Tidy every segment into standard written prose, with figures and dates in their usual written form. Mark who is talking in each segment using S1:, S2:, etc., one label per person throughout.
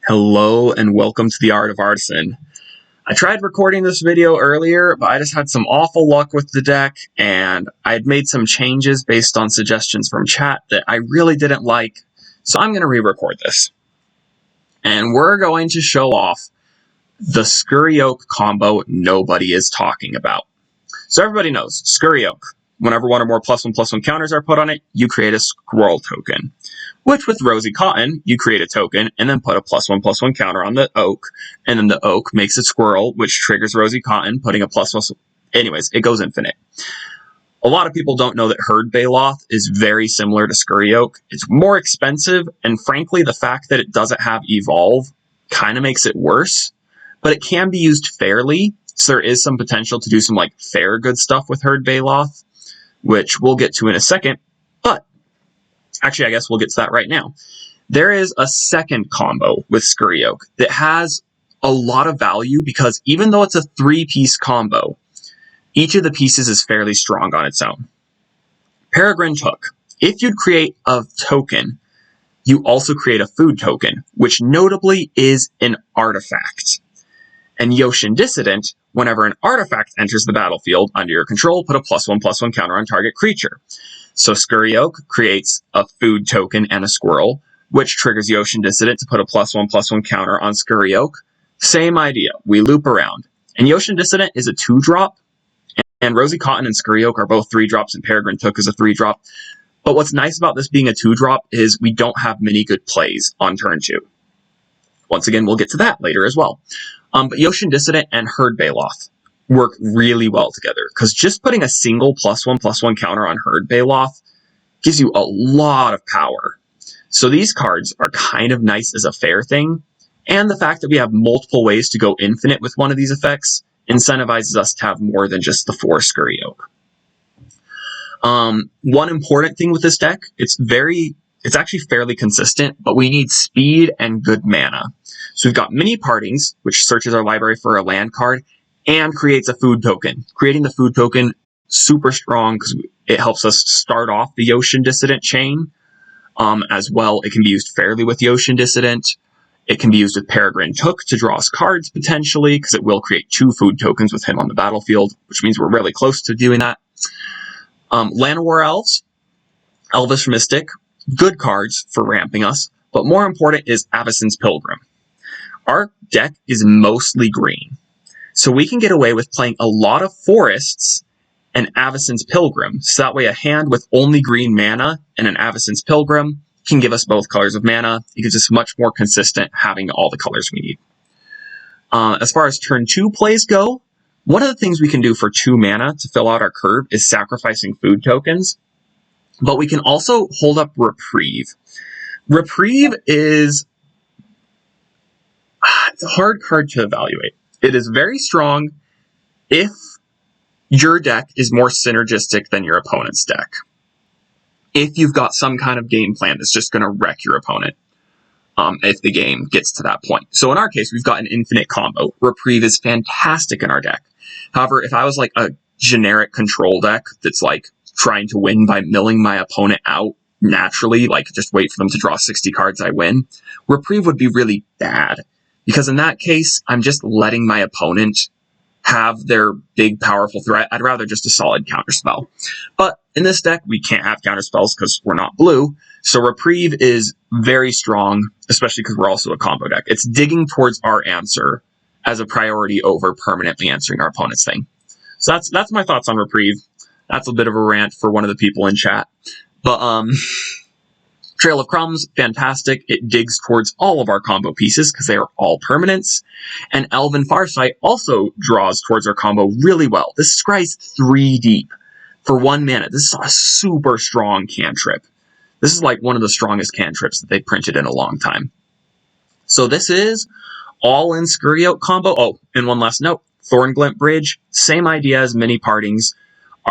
S1: Hello and welcome to the Art of Artisan. I tried recording this video earlier, but I just had some awful luck with the deck, and I had made some changes based on suggestions from chat that I really didn't like, so I'm going to re-record this. And we're going to show off the Scurry Oak combo nobody is talking about. So everybody knows, Scurry Oak. Whenever one or more +1/+1 counters are put on it, you create a squirrel token. Which with Rosy Cotton, you create a token and then put a +1/+1 counter on the oak, and then the oak makes a squirrel, which triggers Rosy Cotton, putting a +1. Anyways, it goes infinite. A lot of people don't know that Herd Baloth is very similar to Scurry Oak. It's more expensive, and frankly, the fact that it doesn't have Evolve kind of makes it worse, but it can be used fairly, so there is some potential to do some fair good stuff with Herd Baloth, which we'll get to in a second, but actually I guess we'll get to that right now. There is a second combo with Scurry Oak that has a lot of value because even though it's a 3-piece combo, each of the pieces is fairly strong on its own. Peregrine Took. If you'd create a token, you also create a food token, which notably is an artifact. And Yoshin Dissident, whenever an artifact enters the battlefield under your control, put a +1/+1 counter on target creature. So Scurry Oak creates a food token and a squirrel, which triggers Yoshin Dissident to put a +1/+1 counter on Scurry Oak. Same idea. We loop around. And Yoshin Dissident is a 2-drop, and Rosy Cotton and Scurry Oak are both 3-drops, and Peregrine Took is a 3-drop. But what's nice about this being a 2-drop is we don't have many good plays on turn 2. Once again, we'll get to that later as well. But Yoshin Dissident and Herd Baloth work really well together, because just putting a single +1/+1 counter on Herd Baloth gives you a lot of power. So these cards are kind of nice as a fair thing, and the fact that we have multiple ways to go infinite with one of these effects incentivizes us to have more than just the 4 Scurry Oak. One important thing with this deck, it's actually fairly consistent, but we need speed and good mana. So we've got Mini Partings, which searches our library for a land card, and creates a food token. Creating the food token, super strong, because it helps us start off the Yoshin Dissident chain. As well, it can be used fairly with Yoshin Dissident. It can be used with Peregrine Took to draw us cards, potentially, because it will create 2 food tokens with him on the battlefield, which means we're really close to doing that. Llanowar Elves, Elvish Mystic, good cards for ramping us, but more important is Avacyn's Pilgrim. Our deck is mostly green, so we can get away with playing a lot of forests and Avacyn's Pilgrim, so that way a hand with only green mana and an Avacyn's Pilgrim can give us both colors of mana. It gives us much more consistent having all the colors we need. As far as turn 2 plays go, one of the things we can do for 2 mana to fill out our curve is sacrificing food tokens, but we can also hold up Reprieve. Reprieve is it's a hard card to evaluate. It is very strong if your deck is more synergistic than your opponent's deck. If you've got some kind of game plan that's just going to wreck your opponent if the game gets to that point. So in our case, we've got an infinite combo. Reprieve is fantastic in our deck. However, if I was a generic control deck that's trying to win by milling my opponent out naturally, just wait for them to draw 60 cards, I win, Reprieve would be really bad. Because in that case, I'm just letting my opponent have their big, powerful threat. I'd rather just a solid counterspell. But in this deck, we can't have counterspells because we're not blue. So Reprieve is very strong, especially because we're also a combo deck. It's digging towards our answer as a priority over permanently answering our opponent's thing. So that's my thoughts on Reprieve. That's a bit of a rant for one of the people in chat. But Trail of Crumbs, fantastic. It digs towards all of our combo pieces because they are all permanents. And Elven Farsight also draws towards our combo really well. This scries 3 deep for 1 mana. This is a super strong cantrip. This is one of the strongest cantrips that they've printed in a long time. So this is all in Scurry Oak combo. Oh, and one last note. Thornglint Bridge, same idea as Mini Partings.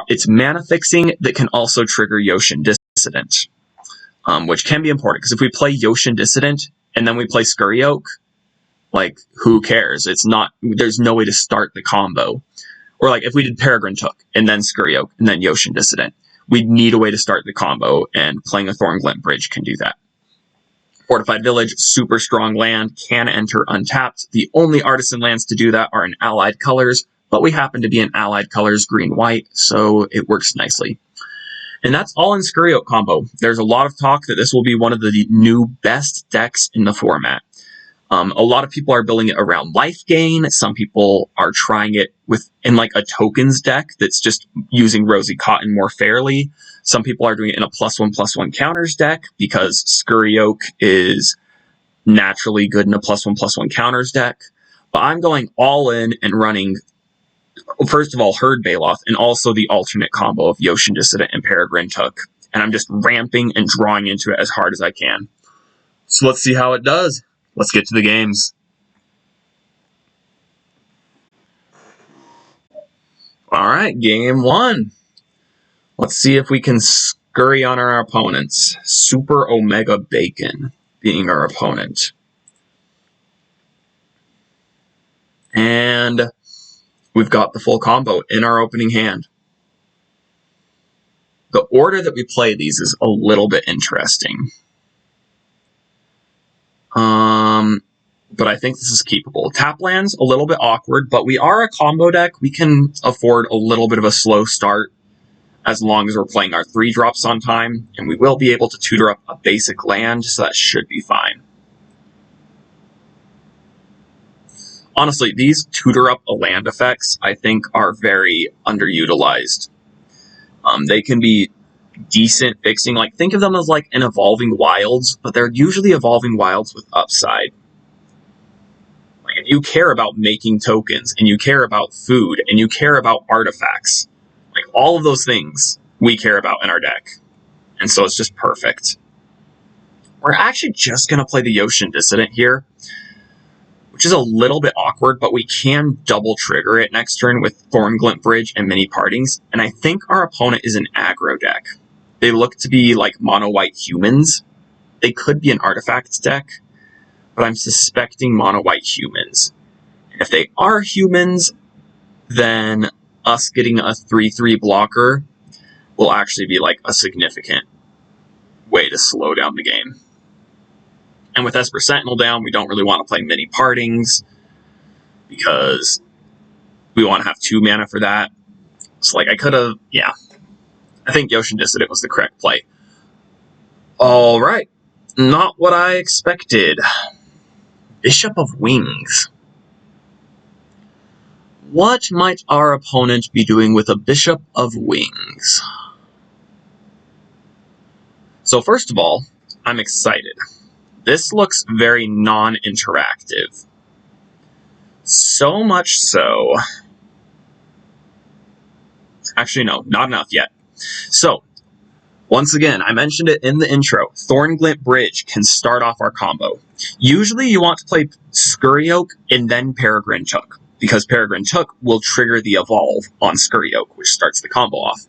S1: It's mana fixing that can also trigger Yoshin Dissident. Which can be important, because if we play Yoshin Dissident and then we play Scurry Oak, who cares? There's no way to start the combo. Or if we did Peregrine Took and then Scurry Oak and then Yoshin Dissident, we'd need a way to start the combo, and playing a Thornglint Bridge can do that. Fortified Village, super strong land, can enter untapped. The only Artisan lands to do that are in allied colors, but we happen to be in allied colors, green-white, so it works nicely. And that's all in Scurry Oak combo. There's a lot of talk that this will be one of the new best decks in the format. A lot of people are building it around life gain. Some people are trying it in like a tokens deck that's just using Rosy Cotton more fairly. Some people are doing it in a +1/+1 counters deck because Scurry Oak is naturally good in a +1/+1 counters deck. But I'm going all in and running, first of all, Herd Baloth, and also the alternate combo of Yoshin Dissident and Peregrine Took. And I'm just ramping and drawing into it as hard as I can. So let's see how it does. Let's get to the games. Alright, game 1. Let's see if we can scurry on our opponents. Super Omega Bacon being our opponent. And we've got the full combo in our opening hand. The order that we play these is a little bit interesting. But I think this is keepable. Tap lands, a little bit awkward, but we are a combo deck. We can afford a little bit of a slow start as long as we're playing our 3-drops on time, and we will be able to tutor up a basic land, so that should be fine. Honestly, these tutor up a land effects, I think, are very underutilized. They can be decent fixing. Like, think of them as like an Evolving Wilds, but they're usually Evolving Wilds with upside. Like, if you care about making tokens, and you care about food, and you care about artifacts, like all of those things we care about in our deck. And so it's just perfect. We're actually just going to play the Yoshin Dissident here, which is a little bit awkward, but we can double trigger it next turn with Thornglint Bridge and Mini Partings, and I think our opponent is an aggro deck. They look to be like mono-white humans. They could be an artifact deck, but I'm suspecting mono-white humans. And if they are humans, then us getting a 3/3 blocker will actually be like a significant way to slow down the game. And with Esper Sentinel down, we don't really want to play Mini Partings because we want to have 2 mana for that. So, like, I could have, yeah. I think Yoshin Dissident was the correct play. Alright. Not what I expected. Bishop of Wings. What might our opponent be doing with a Bishop of Wings? So, first of all, I'm excited. This looks very non-interactive. So much so... Actually, no, not enough yet. So, once again, I mentioned it in the intro. Thornglint Bridge can start off our combo. Usually you want to play Scurry Oak and then Peregrine Took, because Peregrine Took will trigger the Evolve on Scurry Oak, which starts the combo off.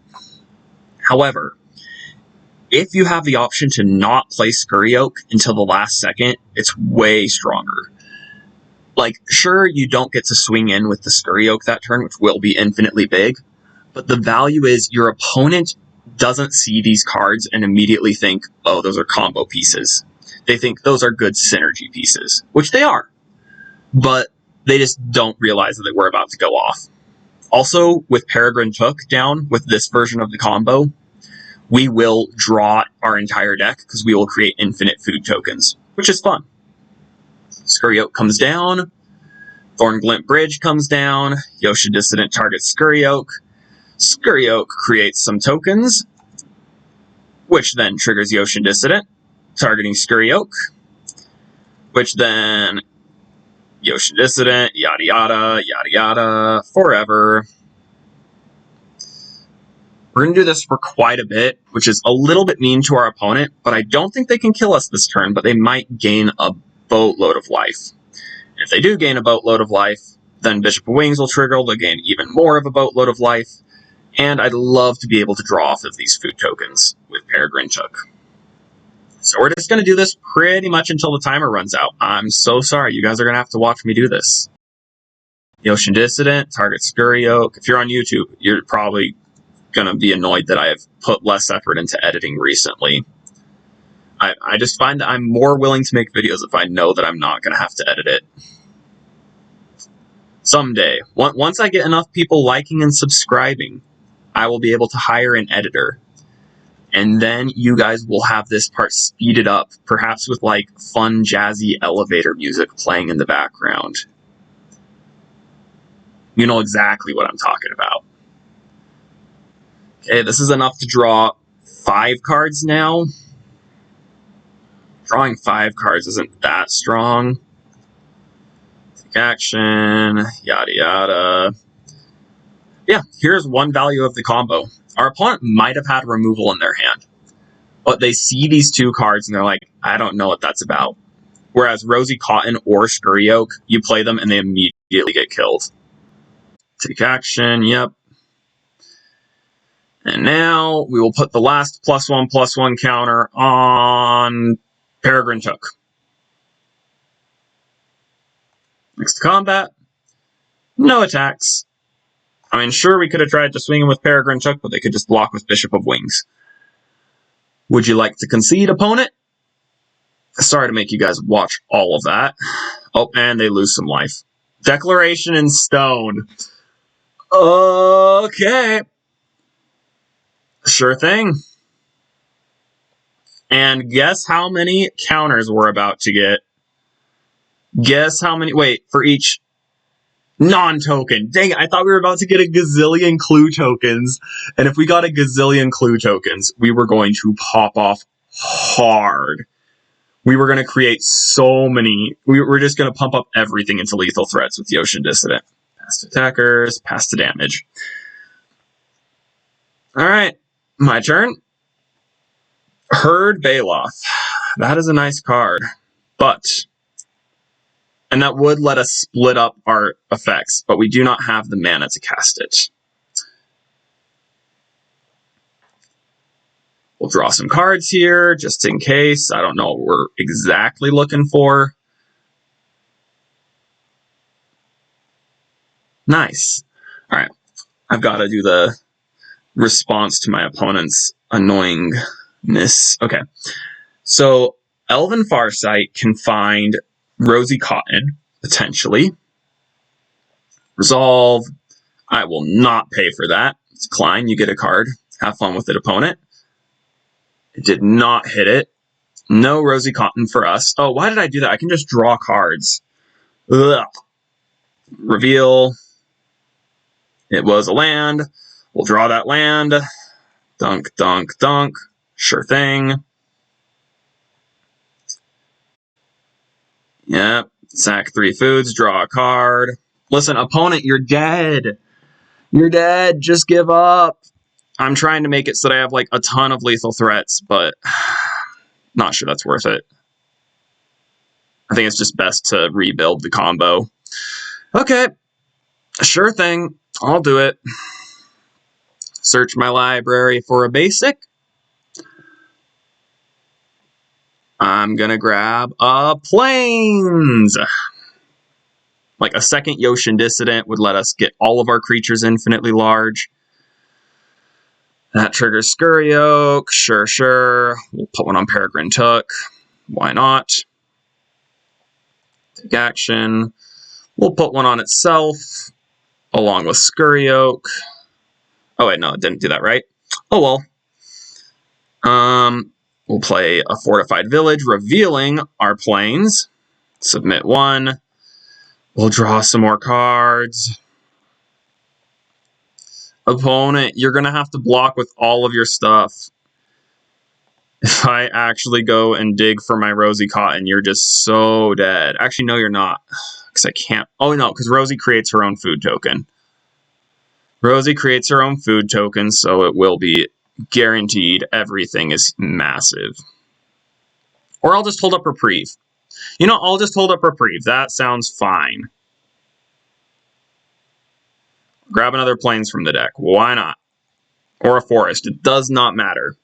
S1: However, if you have the option to not play Scurry Oak until the last second, it's way stronger. Like, sure, you don't get to swing in with the Scurry Oak that turn, which will be infinitely big, but the value is your opponent doesn't see these cards and immediately think, oh, those are combo pieces. They think those are good synergy pieces, which they are, but they just don't realize that we're about to go off. Also, with Peregrine Took down, with this version of the combo, we will draw our entire deck because we will create infinite food tokens, which is fun. Scurry Oak comes down, Thornglint Bridge comes down, Yoshin Dissident targets Scurry Oak. Scurry Oak creates some tokens, which then triggers Yoshin Dissident, targeting Scurry Oak, which then Yoshin Dissident, yada yada, yada yada, forever. We're going to do this for quite a bit, which is a little bit mean to our opponent, but I don't think they can kill us this turn, but they might gain a boatload of life. And if they do gain a boatload of life, then Bishop of Wings will trigger, they'll gain even more of a boatload of life, and I'd love to be able to draw off of these food tokens with Peregrine Took. So we're just going to do this pretty much until the timer runs out. I'm so sorry, you guys are going to have to watch me do this. Yoshin Dissident, target Scurry Oak. If you're on YouTube, you're probably going to be annoyed that I have put less effort into editing recently. I just find that I'm more willing to make videos if I know that I'm not going to have to edit it. Someday, once I get enough people liking and subscribing, I will be able to hire an editor. And then you guys will have this part speeded up, perhaps with like fun, jazzy elevator music playing in the background. You know exactly what I'm talking about. Okay, this is enough to draw 5 cards now. Drawing 5 cards isn't that strong. Take action, yada yada. Yeah, here's one value of the combo. Our opponent might have had removal in their hand, but they see these 2 cards and they're like, I don't know what that's about. Whereas Rosy Cotton or Scurry Oak, you play them and they immediately get killed. Take action, yep. And now we will put the last +1/+1 counter on Peregrine Took. Next to combat, no attacks. I mean, sure, we could have tried to swing him with Peregrine Took, but they could just block with Bishop of Wings. Would you like to concede, opponent? Sorry to make you guys watch all of that. Oh, and they lose some life. Declaration in stone. Okay. Sure thing. And guess how many counters we're about to get? Guess how many? Wait, for each non-token. Dang it, I thought we were about to get a gazillion clue tokens. And if we got a gazillion clue tokens, we were going to pop off hard. We were going to create so many. We were just going to pump up everything into lethal threats with the Ocean Dissident. Pass to attackers, pass to damage. Alright, my turn. Herd Baloth. That is a nice card. But, and that would let us split up our effects, but we do not have the mana to cast it. We'll draw some cards here, just in case. I don't know what we're exactly looking for. Nice. Alright, I've got to do the response to my opponent's annoyingness. Okay, so Elven Farsight can find Rosy Cotton, potentially. Resolve. I will not pay for that. Decline, you get a card. Have fun with it, opponent. It did not hit it. No Rosy Cotton for us. Oh, why did I do that? I can just draw cards. Ugh. Reveal. It was a land. We'll draw that land. Dunk, dunk, dunk. Sure thing. Yep. Sack 3 foods. Draw a card. Listen, opponent, you're dead. You're dead. Just give up. I'm trying to make it so that I have like a ton of lethal threats, but not sure that's worth it. I think it's just best to rebuild the combo. Okay. Sure thing. I'll do it. Search my library for a basic. I'm gonna grab a Plains. Like a second Yoshin Dissident would let us get all of our creatures infinitely large. That triggers Scurry Oak. Sure, sure. We'll put one on Peregrine Took. Why not? Take action. We'll put one on itself, along with Scurry Oak. Oh wait, no, it didn't do that, right? Oh well. We'll play a Fortified Village, revealing our Plains. Submit 1. We'll draw some more cards. Opponent, you're going to have to block with all of your stuff. If I actually go and dig for my Rosy Cotton, you're just so dead. Actually, no, you're not. Because I can't. Oh, no, because Rosy creates her own food token. Rosy creates her own food token, so it will be guaranteed everything is massive. Or I'll just hold up Reprieve. You know, I'll just hold up Reprieve. That sounds fine. Grab another Plains from the deck. Why not? Or a Forest. It does not matter.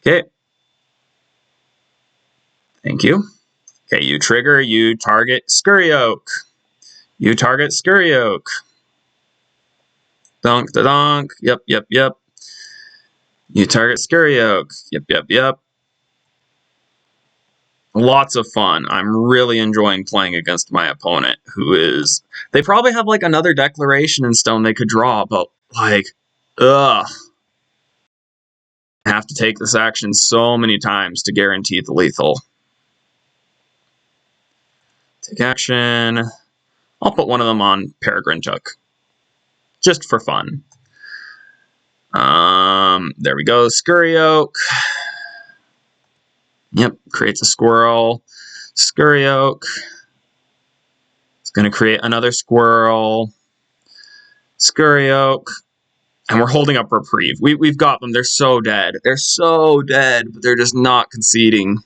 S1: Okay. Thank you. Okay, you trigger, you target Scurry Oak. You target Scurry Oak. Dunk, da donk. Yep, yep, yep. You target Scurry Oak. Yep, yep, yep. Lots of fun. I'm really enjoying playing against my opponent, who is... They probably have, like, another Declaration in Stone they could draw, but, like, ugh. I have to take this action so many times to guarantee the lethal. Take action. I'll put one of them on Peregrine Took. Just for fun. There we go. Scurry Oak. Yep, creates a squirrel. Scurry Oak. It's going to create another squirrel. Scurry Oak. And we're holding up Reprieve. We've got them. They're so dead. They're so dead, but they're just not conceding.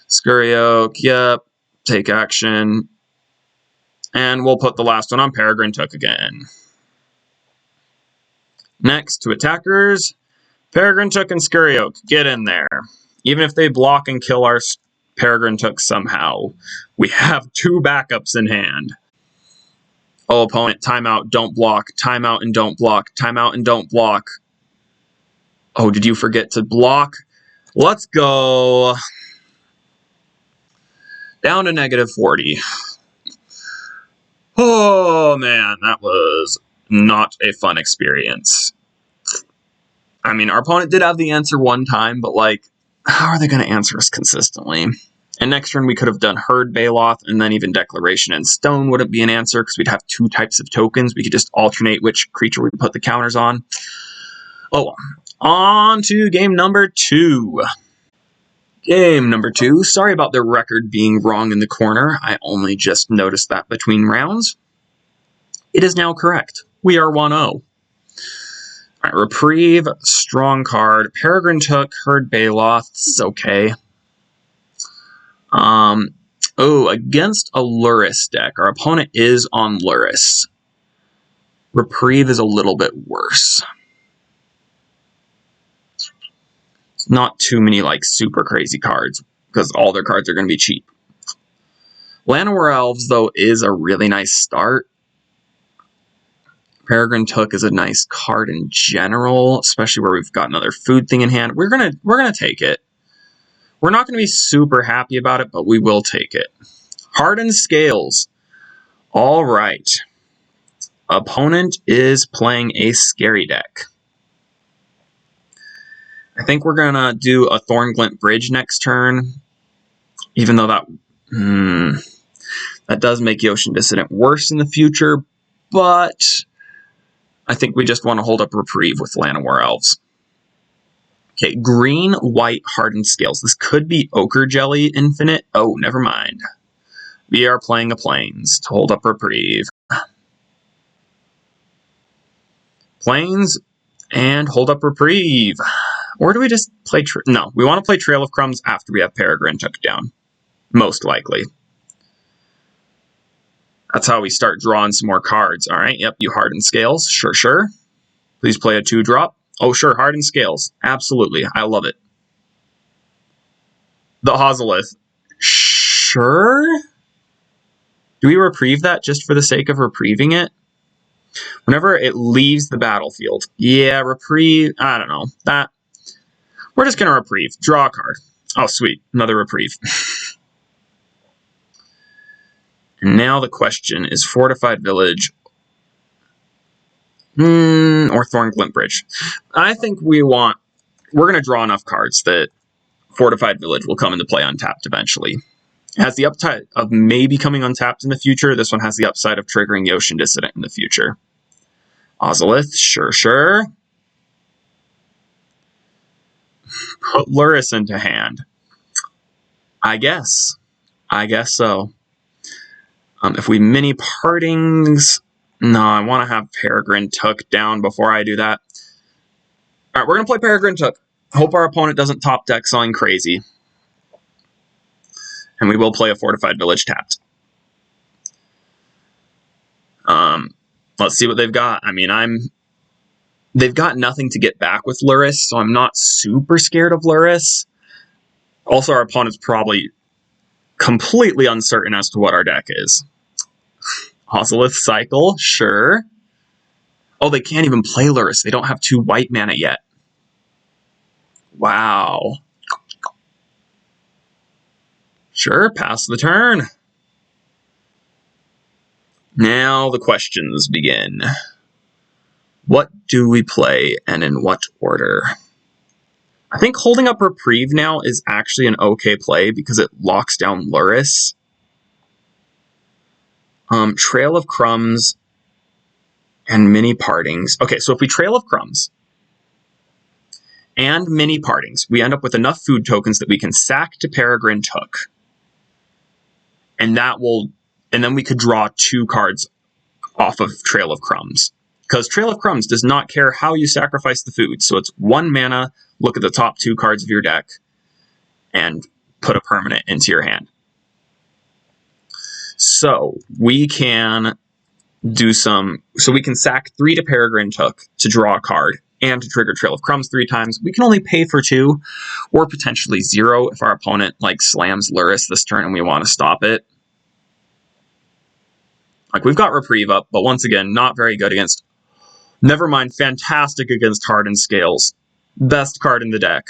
S1: Scurry Oak. Yep. Take action. And we'll put the last one on Peregrine Took again. Next, to attackers. Peregrine Took and Scurry Oak. Get in there. Even if they block and kill our Peregrine Took somehow, we have 2 backups in hand. Oh, opponent, timeout, don't block, timeout and don't block, timeout and don't block. Oh, did you forget to block? Let's go down to -40. Oh, man, that was not a fun experience. I mean, our opponent did have the answer one time, but, like, how are they going to answer us consistently? And next turn, we could have done Herd Baloth, and then even Declaration in Stone wouldn't be an answer, because we'd have 2 types of tokens. We could just alternate which creature we put the counters on. Oh, on to game number 2. Game number 2. Sorry about the record being wrong in the corner. I only just noticed that between rounds. It is now correct. We are 1-0. Alright, Reprieve, strong card. Peregrine Took, Herd Baloth. This is okay. Against a Lurrus deck. Our opponent is on Lurrus. Reprieve is a little bit worse. It's not too many, like, super crazy cards, because all their cards are going to be cheap. Llanowar Elves, though, is a really nice start. Peregrine Took is a nice card in general, especially where we've got another food thing in hand. We're gonna take it. We're not going to be super happy about it, but we will take it. Hardened Scales. All right. Opponent is playing a scary deck. I think we're going to do a Thornglint Bridge next turn, even though that does make Yotian Dissident worse in the future, but I think we just want to hold up Reprieve with Llanowar Elves. Okay, green, white, Hardened Scales. This could be Ochre Jelly Infinite. Oh, never mind. We are playing a Plains to hold up Reprieve. Plains and hold up Reprieve. Or do we just play... No, we want to play Trail of Crumbs after we have Peregrine Took down. Most likely. That's how we start drawing some more cards. Alright, yep, you Hardened Scales. Sure, sure. Please play a 2-drop. Oh, sure, Hardened Scales. Absolutely, I love it. The Ozolith. Sure? Do we reprieve that just for the sake of reprieving it? Whenever it leaves the battlefield. Yeah, reprieve. I don't know. That. We're just going to reprieve. Draw a card. Oh, sweet. Another reprieve. And now the question is Fortified Village or Thornglint Bridge. I think we're going to draw enough cards that Fortified Village will come into play untapped eventually. It has the upside of maybe coming untapped in the future. This one has the upside of triggering Yotian Dissident in the future. Ozolith, sure, sure. Put Lurrus into hand. I guess so. If we mini Partings... No, I want to have Peregrine Took down before I do that. Alright, we're going to play Peregrine Took. Hope our opponent doesn't top deck something crazy. And we will play a Fortified Village tapped. Let's see what they've got. I mean, they've got nothing to get back with Lurrus, so I'm not super scared of Lurrus. Also, our opponent's probably completely uncertain as to what our deck is. Ozolith Cycle, sure. Oh, they can't even play Lurrus. They don't have 2 white mana yet. Wow. Sure, pass the turn. Now the questions begin. What do we play, and in what order? I think holding up Reprieve now is actually an okay play because it locks down Luris. Trail of Crumbs and Mini Partings. Okay, so if we Trail of Crumbs and Mini Partings, we end up with enough food tokens that we can sack to Peregrine Took. And then we could draw 2 cards off of Trail of Crumbs. Because Trail of Crumbs does not care how you sacrifice the food. So it's 1 mana, look at the top 2 cards of your deck, and put a permanent into your hand. So we can we can sack 3 to Peregrine Took to draw a card and to trigger Trail of Crumbs 3 times. We can only pay for 2, or potentially 0 if our opponent slams Luris this turn and we want to stop it. We've got Reprieve up, but once again, not very good against... Never mind, fantastic against Hardened Scales. Best card in the deck.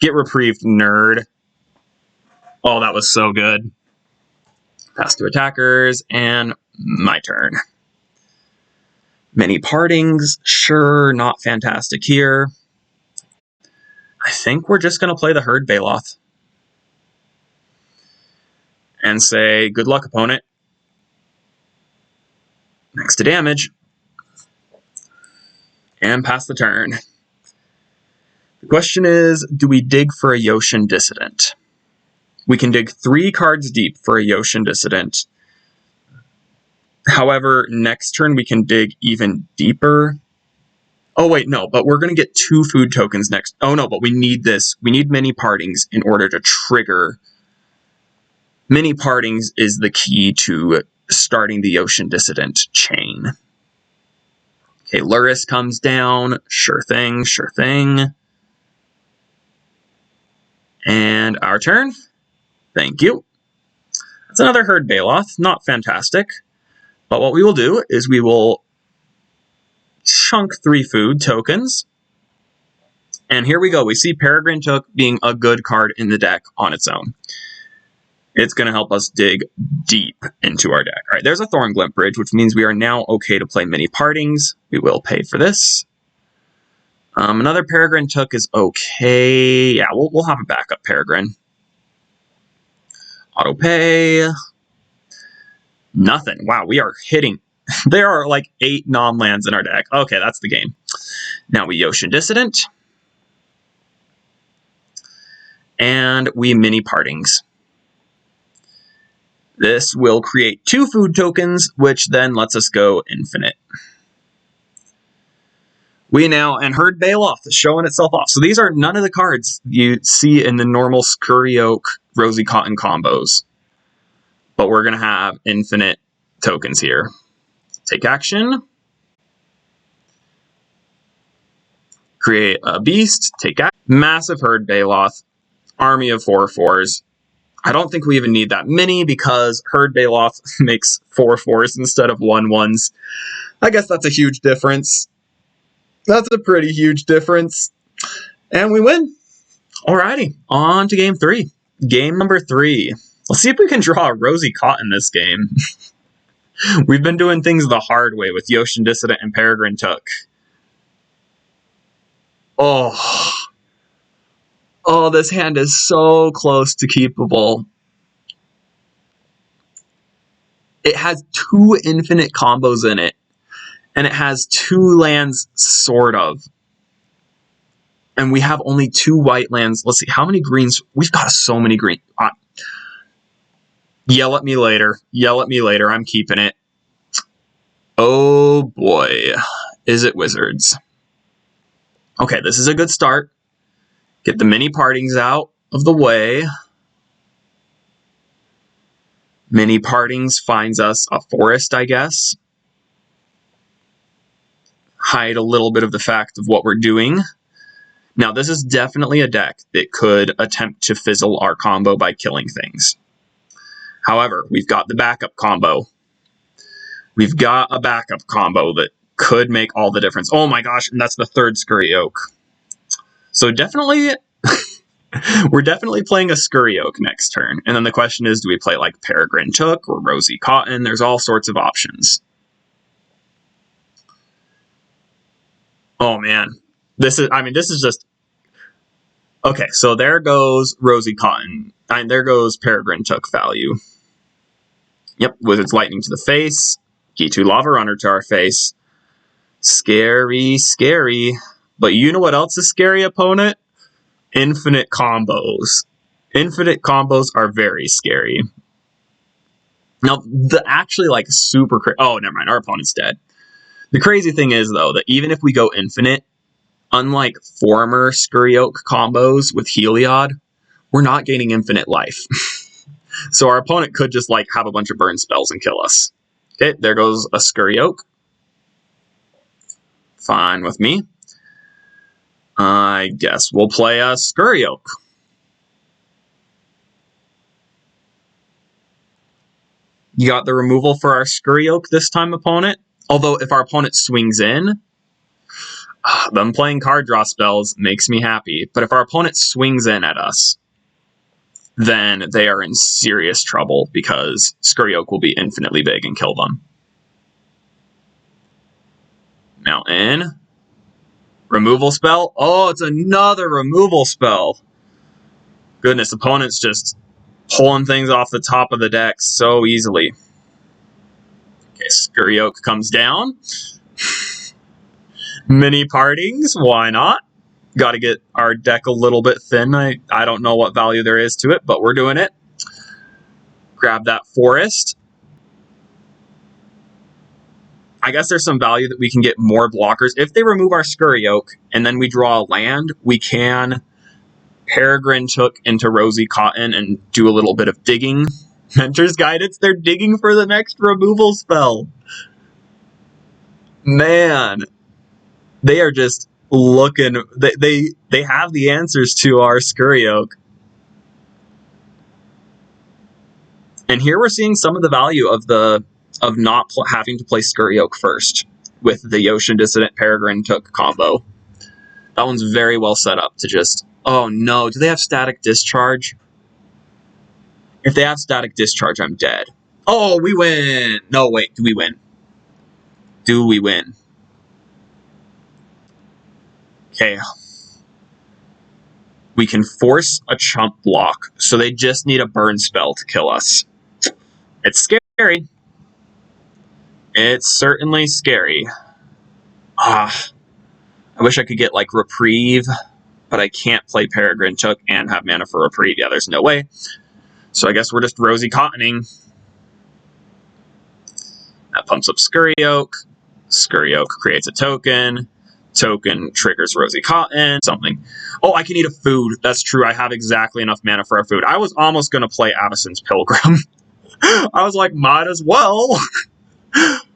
S1: Get Reprieved, nerd. Oh, that was so good. Pass to attackers, and my turn. Many Partings, sure, not fantastic here. I think we're just going to play the Herd Baloth. And say, good luck, opponent. Next to damage. And pass the turn. The question is, do we dig for a Yoshin Dissident? We can dig 3 cards deep for a Yoshin Dissident. However, next turn we can dig even deeper. Oh wait, no, but we're going to get 2 food tokens next. Oh no, but we need this. We need Many Partings in order to trigger. Many Partings is the key to starting the Yoshin Dissident chain. Okay, Luris comes down. Sure thing, sure thing. And our turn. Thank you. That's another Herd Baloth. Not fantastic. But what we will do is we will chunk 3 food tokens. And here we go. We see Peregrine Took being a good card in the deck on its own. It's going to help us dig deep into our deck. All right, there's a Thornglint Bridge, which means we are now okay to play Many Partings. We will pay for this. Another Peregrine Took is okay. Yeah, we'll have a backup Peregrine. Auto pay. Nothing. Wow, we are hitting. There are 8 non-lands in our deck. Okay, that's the game. Now we Yoshin Dissident. And we Many Partings. This will create 2 food tokens, which then lets us go infinite. And Herd Baloth is showing itself off. So these are none of the cards you see in the normal Scurry Oak, Rosy Cotton combos. But we're going to have infinite tokens here. Take action. Create a beast. Take action. Massive Herd Baloth. Army of 4/4s. I don't think we even need that many because Herd Baloth makes 4/4s instead of 1/1s. I guess that's a huge difference. That's a pretty huge difference. And we win. Alrighty, on to game 3. Game number 3. Let's see if we can draw a Rosy Cotton this game. We've been doing things the hard way with Yoshin Dissident and Peregrine Took. Oh, this hand is so close to keepable. It has 2 infinite combos in it. And it has 2 lands, sort of. And we have only 2 white lands. Let's see, how many greens? We've got so many green. Yell at me later. Yell at me later. I'm keeping it. Oh boy. Izzet Wizards. Okay, this is a good start. Get the Many Partings out of the way. Many Partings finds us a forest, I guess. Hide a little bit of the fact of what we're doing. Now, this is definitely a deck that could attempt to fizzle our combo by killing things. However, we've got the backup combo. We've got a backup combo that could make all the difference. Oh my gosh, and that's the 3rd Scurry Oak. So definitely We're definitely playing a Scurry Oak next turn. And then the question is, do we play like Peregrine Took or Rosy Cotton? There's all sorts of options. Oh man. This is just... Okay, so there goes Rosy Cotton. And there goes Peregrine Took value. Yep, Wizards Lightning to the face. G2 Lava Runner to our face. Scary, scary. But you know what else is scary, opponent? Infinite combos. Infinite combos are very scary. Now, the actually like super oh, never mind, our opponent's dead. The crazy thing is, though, that even if we go infinite, unlike former Scurry Oak combos with Heliod, we're not gaining infinite life. So our opponent could just like have a bunch of burn spells and kill us. Okay, there goes a Scurry Oak. Fine with me. I guess we'll play a Scurry Oak. You got the removal for our Scurry Oak this time, opponent. Although if our opponent swings in, them playing card draw spells makes me happy. But if our opponent swings in at us, then they are in serious trouble because Scurry Oak will be infinitely big and kill them. Mountain. Removal spell? Oh, it's another removal spell. Goodness, opponent's just pulling things off the top of the deck so easily. Okay, Scurry Oak comes down. Mini partings, why not? Got to get our deck a little bit thin. I don't know what value there is to it, but we're doing it. Grab that forest. I guess there's some value that we can get more blockers. If they remove our Scurry Oak and then we draw a land, we can Peregrine Took into Rosy Cotton and do a little bit of digging. Mentor's Guidance, they're digging for the next removal spell. Man, they are just looking. They have the answers to our Scurry Oak. And here we're seeing some of the value of not having to play Scurry Oak first with the Ocean Dissident Peregrine Took combo. That one's very well set up to just... Oh no, do they have Static Discharge? If they have Static Discharge, I'm dead. Oh, we win! No, wait, do we win? Do we win? Okay. We can force a chump block, so they just need a burn spell to kill us. It's scary. It's certainly scary. I wish I could get, like, Reprieve, but I can't play Peregrine Took and have mana for Reprieve. Yeah, there's no way. So I guess we're just Rosy Cottoning. That pumps up Scurry Oak. Scurry Oak creates a token. Token triggers Rosy Cotton. Something. Oh, I can eat a food. That's true. I have exactly enough mana for a food. I was almost going to play Avacyn's Pilgrim. I was like, might as well.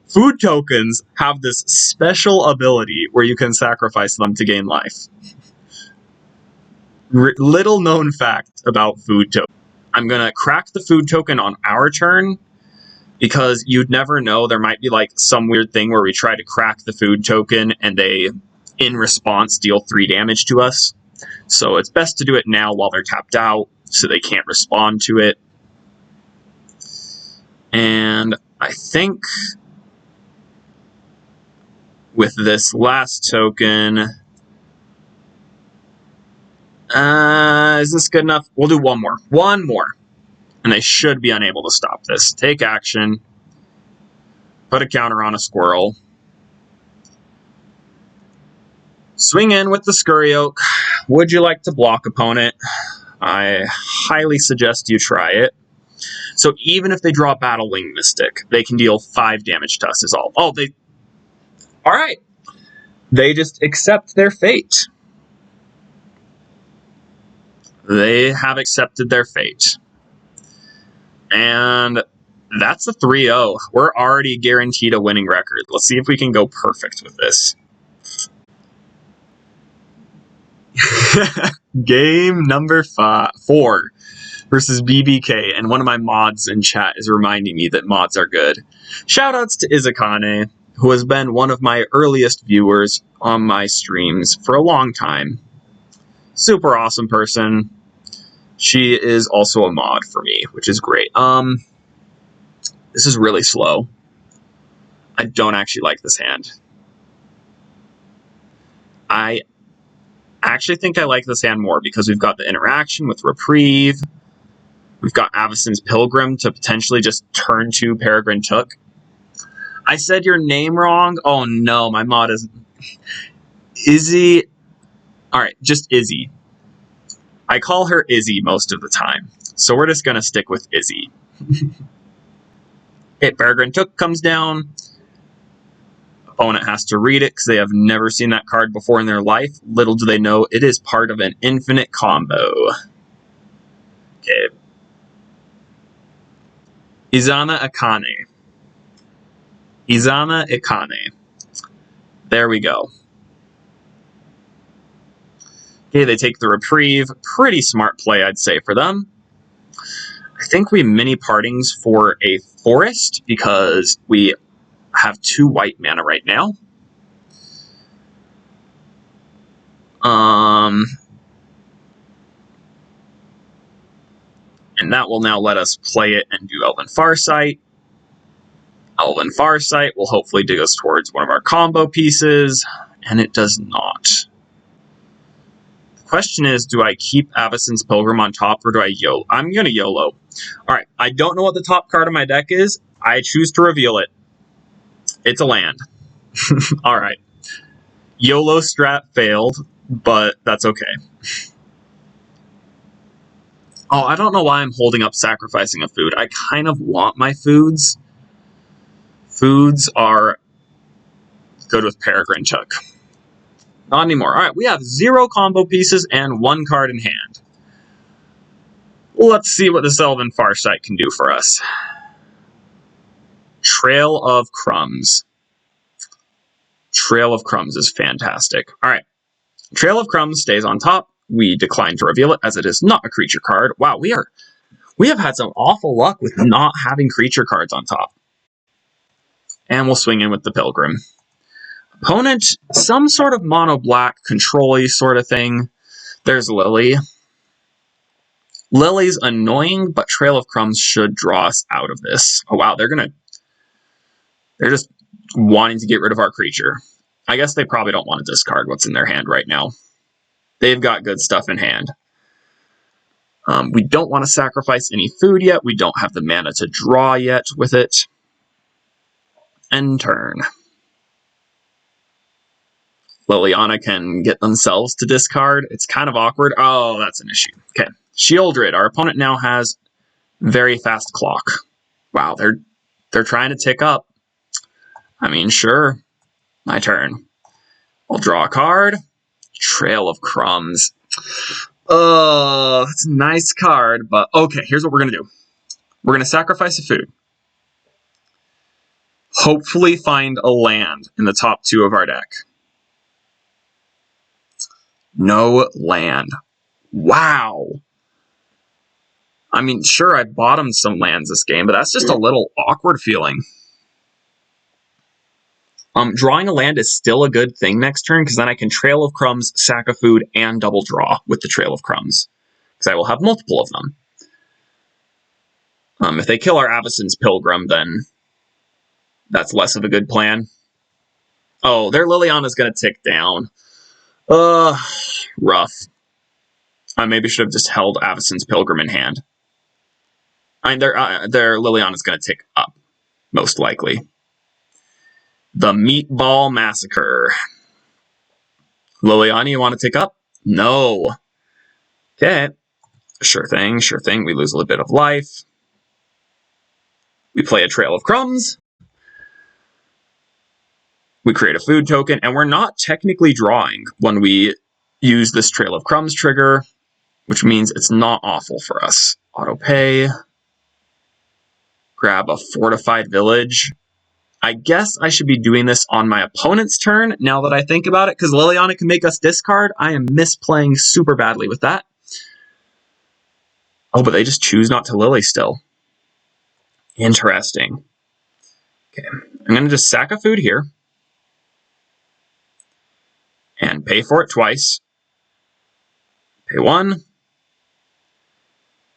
S1: Food tokens have this special ability where you can sacrifice them to gain life. Little known fact about food tokens. I'm going to crack the food token on our turn because you'd never know. There might be like some weird thing where we try to crack the food token and they, in response, deal 3 damage to us. So it's best to do it now while they're tapped out so they can't respond to it. And I think with this last token, is this good enough? We'll do one more. One more. And they should be unable to stop this. Take action. Put a counter on a squirrel. Swing in with the Scurry Oak. Would you like to block, opponent? I highly suggest you try it. So even if they draw Battle Wing Mystic, they can deal 5 damage to us is all. Oh, they... Alright. They just accept their fate. They have accepted their fate. And that's a 3-0. We're already guaranteed a winning record. Let's see if we can go perfect with this. Game number 4 versus BBK, and one of my mods in chat is reminding me that mods are good. Shoutouts to Izzet, who has been one of my earliest viewers on my streams for a long time. Super awesome person. She is also a mod for me, which is great. This is really slow. I don't actually like this hand. I actually think I like this hand more because we've got the interaction with Reprieve. We've got Avacyn's Pilgrim to potentially just turn 2 Peregrine Took. I said your name wrong. Oh no, my mod is Izzy. Alright, just Izzy. I call her Izzy most of the time, so we're just going to stick with Izzy. Okay, Peregrine Took comes down. Opponent has to read it because they have never seen that card before in their life. Little do they know it is part of an infinite combo. Okay. Izana Akane. Izana Akane. There we go. Okay, they take the Reprieve. Pretty smart play, I'd say, for them. I think we mini partings for a Forest because we have 2 white mana right now. And that will now let us play it and do Elven Farsight. Elven Farsight will hopefully dig us towards one of our combo pieces, and it does not. The question is, do I keep Avacyn's Pilgrim on top, or do I YOLO? I'm going to YOLO. Alright, I don't know what the top card of my deck is. I choose to reveal it. It's a land. Alright. YOLO strat failed, but that's okay. Oh, I don't know why I'm holding up sacrificing a food. I kind of want my foods. Foods are good with Peregrine Took. Not anymore. Alright, we have 0 combo pieces and 1 card in hand. Let's see what this Elven Farsight can do for us. Trail of Crumbs. Trail of Crumbs is fantastic. Alright. Trail of Crumbs stays on top. We decline to reveal it as it is not a creature card. Wow, we have had some awful luck with not having creature cards on top. And we'll swing in with the Pilgrim. Opponent, some sort of mono-black control-y sort of thing. There's Lily. Lily's annoying, but Trail of Crumbs should draw us out of this. Oh wow, they're just wanting to get rid of our creature. I guess they probably don't want to discard what's in their hand right now. They've got good stuff in hand. We don't want to sacrifice any food yet. We don't have the mana to draw yet with it. End turn. Liliana can get themselves to discard. It's kind of awkward. Oh, that's an issue. Okay. Shieldred. Our opponent now has very fast clock. Wow, they're trying to tick up. I mean, sure. My turn. I'll draw a card. Trail of Crumbs. It's a nice card, but okay, here's what we're going to do. We're going to sacrifice a food. Hopefully find a land in the top 2 of our deck. No land. Wow. I mean, sure, I bottomed some lands this game, but that's just a little awkward feeling. Drawing a land is still a good thing next turn, because then I can Trail of Crumbs, sack a food, and double draw with the Trail of Crumbs. Because I will have multiple of them. If they kill our Avacyn's Pilgrim, then that's less of a good plan. Oh, their Liliana's going to tick down. Rough. I maybe should have just held Avacyn's Pilgrim in hand. I mean, their Liliana's going to tick up, most likely. The Meatball Massacre. Liliana, you want to tick up? No. Okay. Sure thing, sure thing. We lose a little bit of life. We play a Trail of Crumbs. We create a food token, and we're not technically drawing when we use this Trail of Crumbs trigger, which means it's not awful for us. Auto pay. Grab a Fortified Village. I guess I should be doing this on my opponent's turn, now that I think about it, because Liliana can make us discard. I am misplaying super badly with that. Oh, but they just choose not to Lily still. Interesting. Okay, I'm going to just sack a food here. And pay for it twice. Pay 1.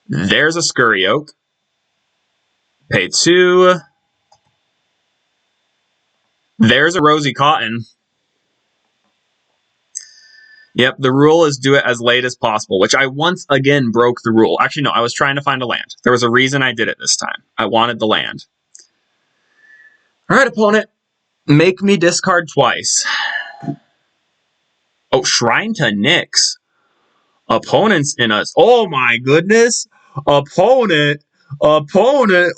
S1: There's a Scurry Oak. Pay 2. There's a Rosy Cotton. Yep, the rule is do it as late as possible, which I once again broke the rule. Actually, no, I was trying to find a land. There was a reason I did it this time. I wanted the land. All right, opponent. Make me discard twice. Oh, Shrine to Nyx. Opponents in us. Oh my goodness. Opponent. Whoa.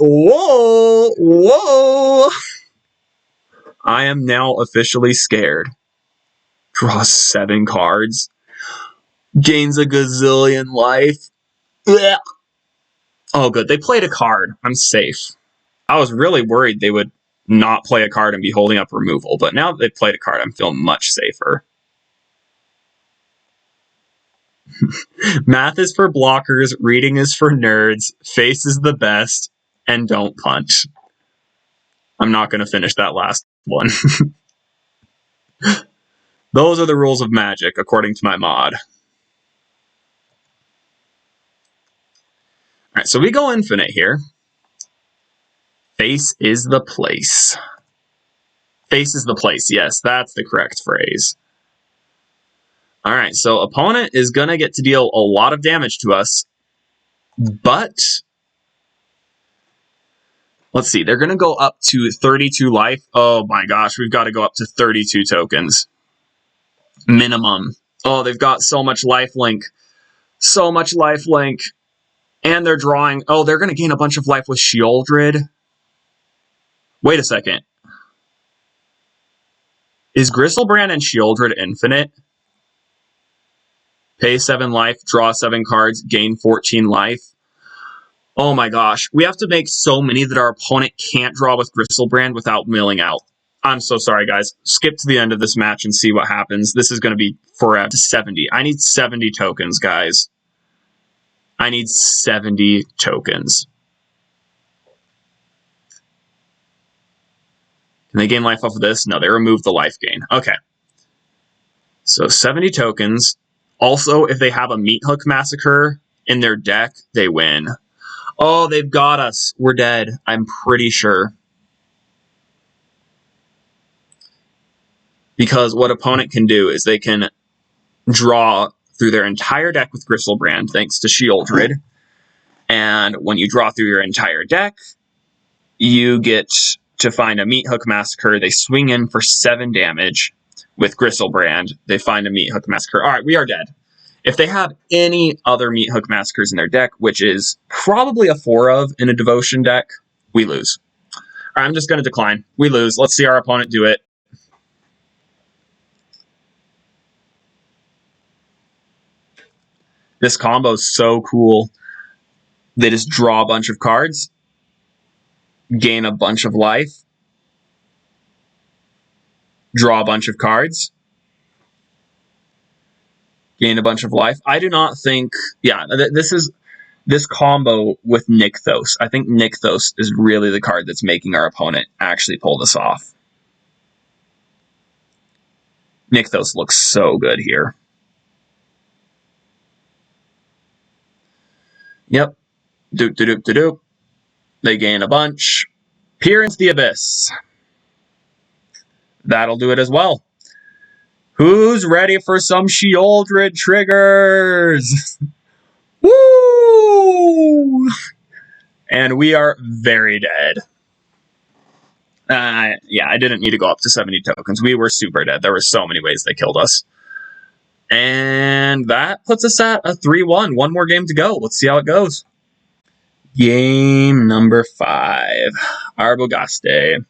S1: I am now officially scared. Draw 7 cards. Gains a gazillion life. Ugh. Oh, good. They played a card. I'm safe. I was really worried they would not play a card and be holding up removal, but now that they've played a card, I'm feeling much safer. Math is for blockers, reading is for nerds, face is the best, and don't punch. I'm not going to finish that last one. Those are the rules of Magic, according to my mod. Alright, so we go infinite here. Face is the place. Face is the place, yes, that's the correct phrase. Alright, so opponent is going to get to deal a lot of damage to us, but let's see, they're going to go up to 32 life. Oh my gosh, we've got to go up to 32 tokens. Minimum. Oh, they've got so much lifelink. So much lifelink. And they're drawing... Oh, they're going to gain a bunch of life with Sheoldred. Wait a second. Is Griselbrand and Sheoldred infinite? Pay 7 life, draw 7 cards, gain 14 life. Oh my gosh. We have to make so many that our opponent can't draw with Griselbrand without milling out. I'm so sorry, guys. Skip to the end of this match and see what happens. This is going to be forever. 70. I need 70 tokens, guys. I need 70 tokens. Can they gain life off of this? No, they remove the life gain. Okay. So 70 tokens. Also, if they have a Meat Hook Massacre in their deck, they win. Oh, they've got us. We're dead. I'm pretty sure. Because what opponent can do is they can draw through their entire deck with Griselbrand, thanks to Sheoldred. And when you draw through your entire deck, you get to find a Meat Hook Massacre. They swing in for 7 damage with Griselbrand. They find a Meat Hook Massacre. All right, we are dead. If they have any other Meat Hook Massacres in their deck, which is probably a 4 of in a Devotion deck, we lose. All right, I'm just going to decline. We lose. Let's see our opponent do it. This combo is so cool. They just draw a bunch of cards, gain a bunch of life, draw a bunch of cards, gain a bunch of life. I do not think... Yeah, this combo with Nykthos. I think Nykthos is really the card that's making our opponent actually pull this off. Nykthos looks so good here. Yep. Doop, doop, doop, doop. They gain a bunch. Peer into the Abyss. That'll do it as well. Who's ready for some Sheoldred triggers? Woo! And we are very dead. Yeah, I didn't need to go up to 70 tokens. We were super dead. There were so many ways they killed us. And that puts us at a 3-1. One more game to go. Let's see how it goes. Game number 5. Arbogast.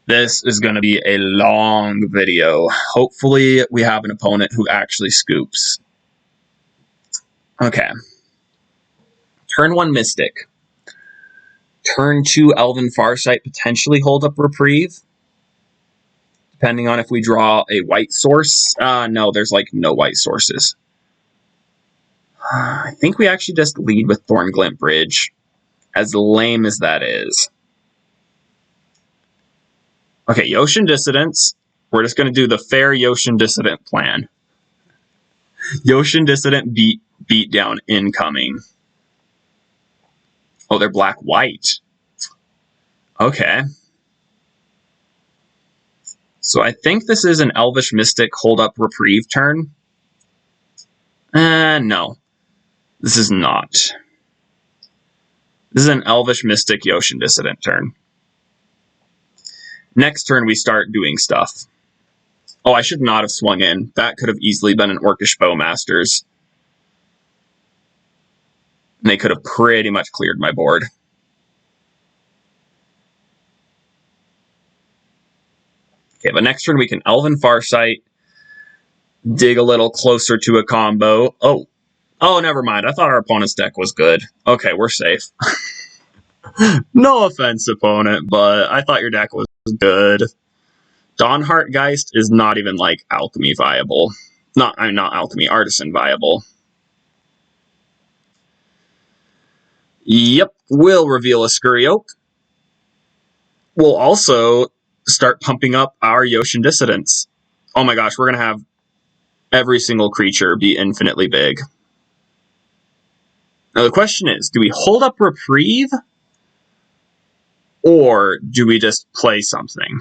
S1: This is going to be a long video. Hopefully we have an opponent who actually scoops. Okay. Turn 1 Mystic. Turn 2 Elven Farsight, potentially hold up Reprieve. Depending on if we draw a white source. No, there's like no white sources. I think we actually just lead with Thornglint Bridge. As lame as that is. Okay, Yoshin Dissidents. We're just going to do the fair Yoshin Dissident plan. Yoshin Dissident beat down incoming. Oh, they're black-white. Okay. So I think this is an Elvish Mystic Hold Up Reprieve turn. No. This is not. This is an Elvish Mystic Yoshin Dissident turn. Next turn, we start doing stuff. Oh, I should not have swung in. That could have easily been an Orcish Bowmasters. And they could have pretty much cleared my board. Okay, but next turn we can Elven Farsight, dig a little closer to a combo. Oh, never mind. I thought our opponent's deck was good. Okay, we're safe. No offense, opponent, but I thought your deck was good. Dawnheart Geist is not even like alchemy viable. Not alchemy, artisan viable. Yep, we'll reveal a Scurry Oak. We'll also start pumping up our Yoshin Dissidents. Oh my gosh, we're going to have every single creature be infinitely big. Now the question is, do we hold up Reprieve? Or do we just play something?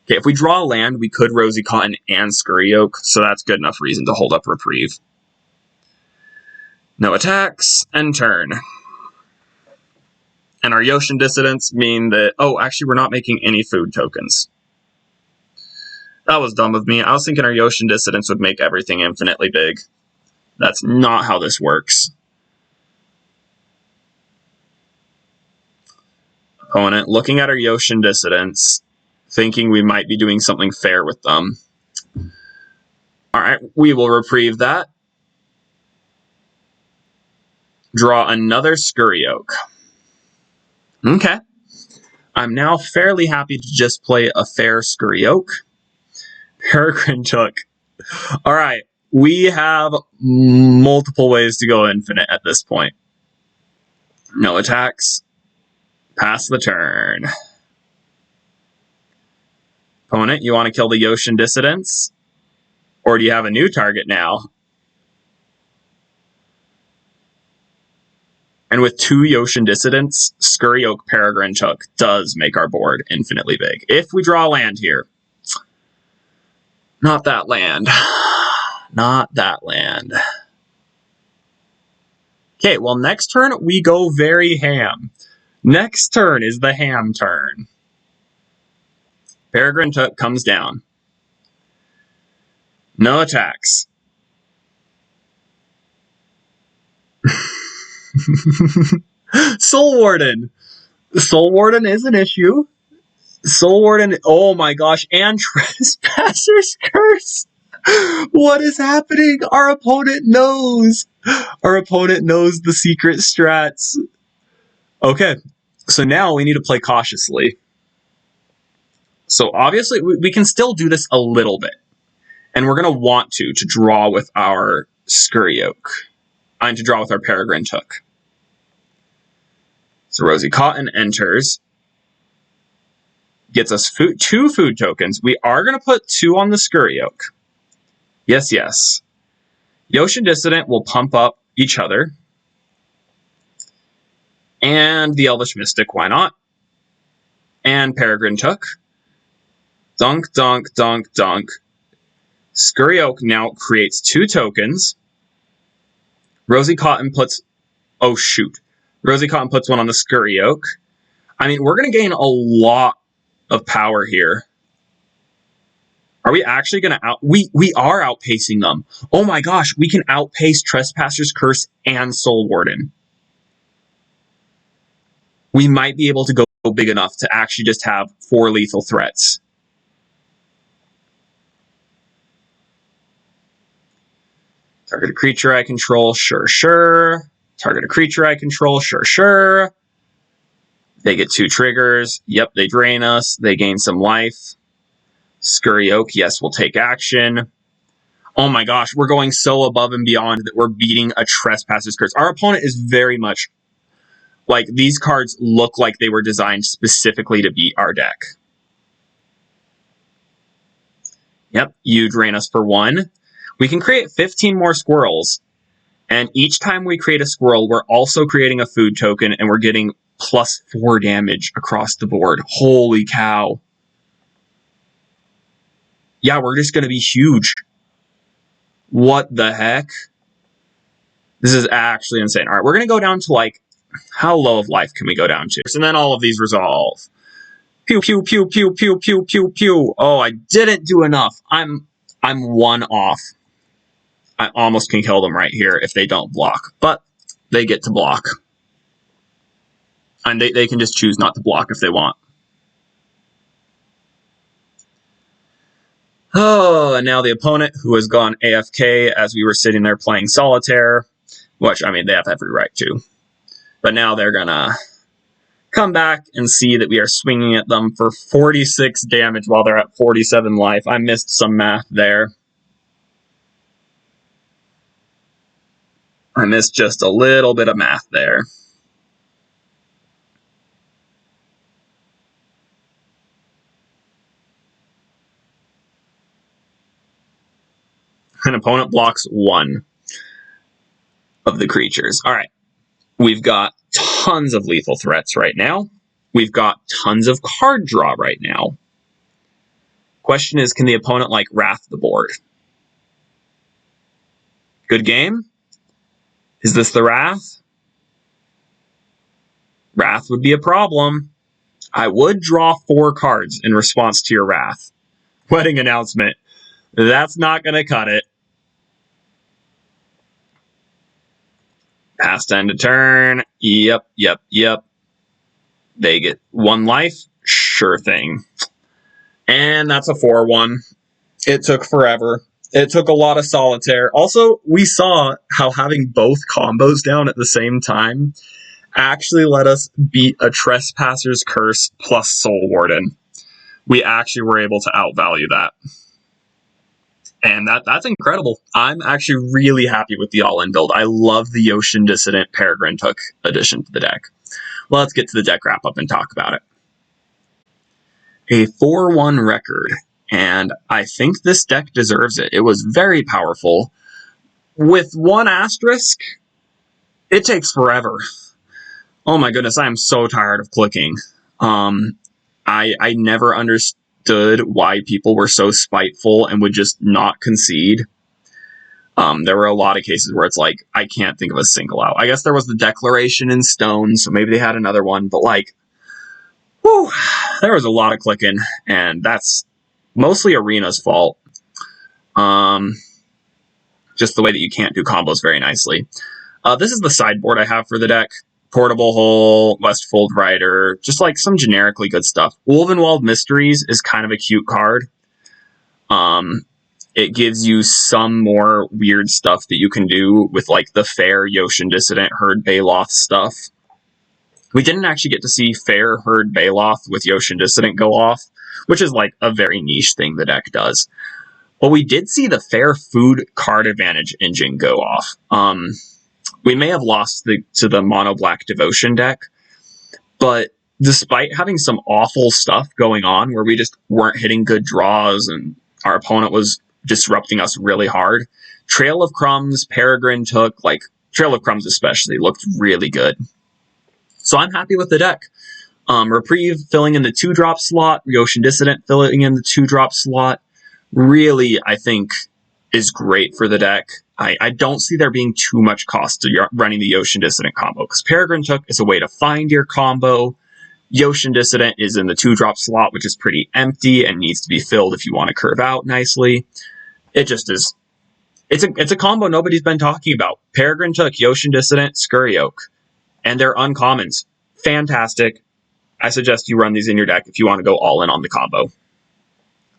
S1: Okay, if we draw a land, we could Rosy Cotton and Scurry Oak, so that's good enough reason to hold up Reprieve. No attacks, and turn. And our Yoshin Dissidents mean that... Oh, actually, we're not making any food tokens. That was dumb of me. I was thinking our Yoshin Dissidents would make everything infinitely big. That's not how this works. Opponent looking at our Yoshin Dissidents, thinking we might be doing something fair with them. Alright, we will reprieve that. Draw another Scurry Oak. Okay. I'm now fairly happy to just play a fair Scurry Oak. Peregrine Took. Alright, we have multiple ways to go infinite at this point. No attacks. Pass the turn. Opponent, you want to kill the Yoshin Dissidents? Or do you have a new target now? And with two Yoshin Dissidents, Scurry Oak Peregrine Took does make our board infinitely big. If we draw land here. Not that land. Not that land. Okay, well, next turn we go very ham. Next turn is the ham turn. Peregrine Took comes down. No attacks. Soul Warden. Soul Warden is an issue. Soul Warden, oh my gosh, and Trespasser's Curse. What is happening? Our opponent knows. Our opponent knows the secret strats. Okay, so now we need to play cautiously. So obviously, we can still do this a little bit. And we're going to want to draw with our Scurry Oak. And to draw with our Peregrine Took. So Rosy Cotton enters. Gets us two food tokens. We are going to put 2 on the Scurry Oak. Yes, yes. Yoshin Dissident will pump up each other. And the Elvish Mystic, why not? And Peregrine Took. Dunk, dunk, dunk, dunk. Scurry Oak now creates 2 tokens. Rosy Cotton puts... Oh, shoot. Rosy Cotton puts 1 on the Scurry Oak. I mean, we're going to gain a lot of power here. Are we actually going to We are outpacing them. Oh my gosh, we can outpace Trespasser's Curse and Soul Warden. We might be able to go big enough to actually just have 4 lethal threats. Target a creature I control, sure, sure. Target a creature I control, sure, sure. They get 2 triggers. Yep, they drain us. They gain some life. Scurry Oak, yes, we'll take action. Oh my gosh, we're going so above and beyond that we're beating a Trespasser's Curse. Our opponent is very much... Like, these cards look like they were designed specifically to beat our deck. Yep, you drain us for 1. We can create 15 more squirrels. And each time we create a squirrel, we're also creating a food token, and we're getting +4 damage across the board. Holy cow. Yeah, we're just going to be huge. What the heck? This is actually insane. All right, we're going to go down to, like, how low of life can we go down to? And then all of these resolve. Pew, pew, pew, pew, pew, pew, pew, pew. Oh, I didn't do enough. I'm 1 off. I almost can kill them right here if they don't block. But they get to block. And they can just choose not to block if they want. Oh, and now the opponent, who has gone AFK as we were sitting there playing solitaire, which, I mean, they have every right to. But now they're going to come back and see that we are swinging at them for 46 damage while they're at 47 life. I missed some math there. I missed just a little bit of math there. An opponent blocks 1 of the creatures. All right. We've got tons of lethal threats right now. We've got tons of card draw right now. Question is, can the opponent, like, wrath the board? Good game? Is this the wrath? Wrath would be a problem. I would draw 4 cards in response to your wrath. Wedding announcement. That's not going to cut it. Past end of turn. Yep. They get 1 life. Sure thing. And that's a 4-1. It took forever. It took a lot of solitaire. Also, we saw how having both combos down at the same time actually let us beat a Trespasser's Curse plus Soul Warden. We actually were able to outvalue that. And that's incredible. I'm actually really happy with the all-in build. I love the Yoshin Dissident Peregrine Took addition to the deck. Well, let's get to the deck wrap-up and talk about it. A 4-1 record, and I think this deck deserves it. It was very powerful. With 1 asterisk, it takes forever. Oh my goodness, I am so tired of clicking. I never understood why people were so spiteful and would just not concede. There were a lot of cases where it's like, I can't think of a single out. I guess there was the Declaration in Stone, so maybe they had another one, but like, whew, there was a lot of clicking, and that's mostly Arena's fault. Just the way that you can't do combos very nicely. This is the sideboard I have for the deck. Portable Hole, Westfold Rider, just like some generically good stuff. Wolvenwald Mysteries is kind of a cute card. It gives you some more weird stuff that you can do with like the Fair, Yoshin Dissident, Herd Baloth stuff. We didn't actually get to see Fair, Herd Baloth with Yoshin Dissident go off, which is like a very niche thing the deck does. But we did see the Fair Food Card Advantage engine go off. We may have lost to the Mono Black Devotion deck, but despite having some awful stuff going on where we just weren't hitting good draws and our opponent was disrupting us really hard, Trail of Crumbs, Peregrine Took, like Trail of Crumbs especially, looked really good. So I'm happy with the deck. Reprieve filling in the 2-drop slot, Yoshin Dissident filling in the 2-drop slot, really, I think, is great for the deck. I don't see there being too much cost to running the Yoshin Dissident combo, because Peregrine Took is a way to find your combo. Yoshin Dissident is in the 2-drop slot, which is pretty empty and needs to be filled if you want to curve out nicely. It just is. It's a combo nobody's been talking about. Peregrine Took, Yoshin Dissident, Scurry Oak. And they're uncommons. Fantastic. I suggest you run these in your deck if you want to go all in on the combo.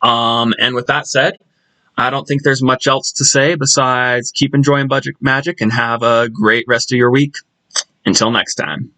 S1: And with that said, I don't think there's much else to say besides keep enjoying Budget Magic and have a great rest of your week. Until next time.